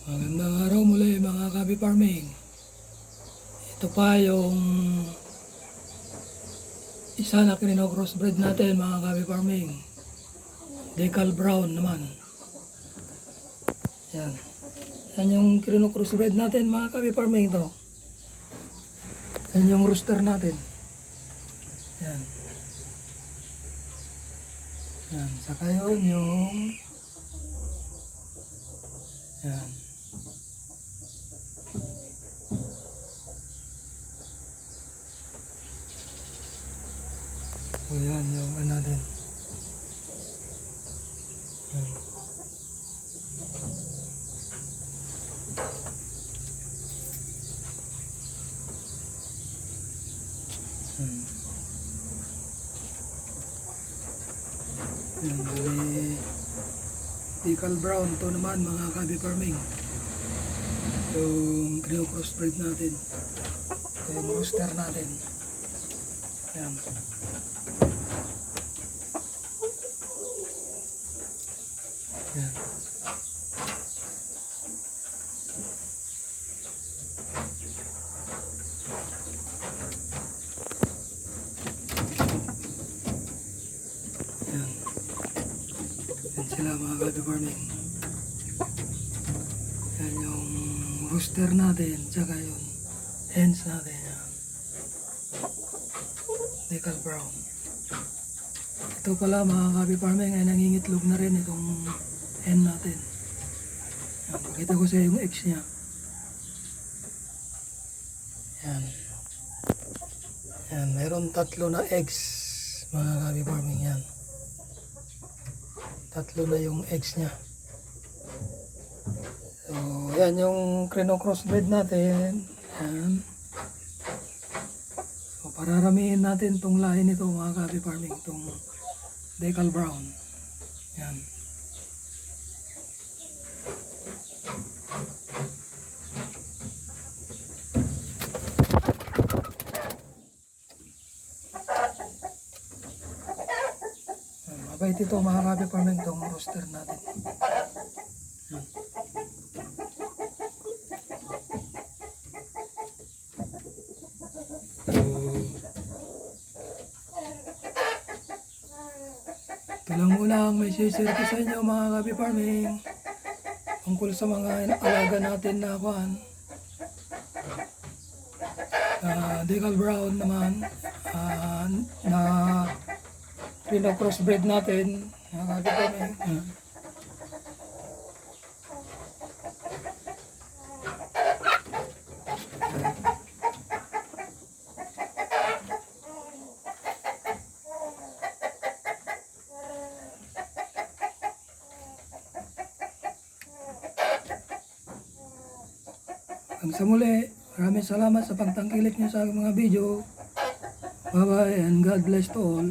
Magandang araw muli mga Kabi Farming. Ito pa yung isa na crossbreed natin mga Kabi Farming. Decal Brown naman. Yan. Yan yung crossbreed natin mga Kabi Farming ito. Yan yung rooster natin. Yan. Yan. Saka yun yung yan. So yan yung ano natin. Yan. Yan, bali Decal Brown to naman mga Kabi Farming. Yung crossbreed natin. Yung rooster natin. Yan. Yan. Yan. Yan sila mga Kabi Farming. Yan yung rooster natin, tsaka yung hens natin. Yan. Decal Brown. Ito pala mga Kabi Farming ay nangingitlog na rin itong hen natin. Yan, pakita ko sa yung eggs niya. Yan. Yan, meron 3 na eggs mga Kabi Farming. Yan. 3 na yung eggs niya. So, yan yung crossbreed natin. Yan. So, pararamihin natin itong lahi nito mga Kabi Farming. Itong Decal Brown. Yan. Mabait ito mga Kabi Farming itong rooster natin. Yan. Ito lang muna ang may share ko sa inyo mga Kabi Farming tungkol sa mga alaga natin na kuhan. Decal Brown naman na crossbreed natin mga Kabi Farming. Hanggang sa muli, maraming salamat sa pagtangkilik niyo sa aking mga video. Bye bye and God bless to all.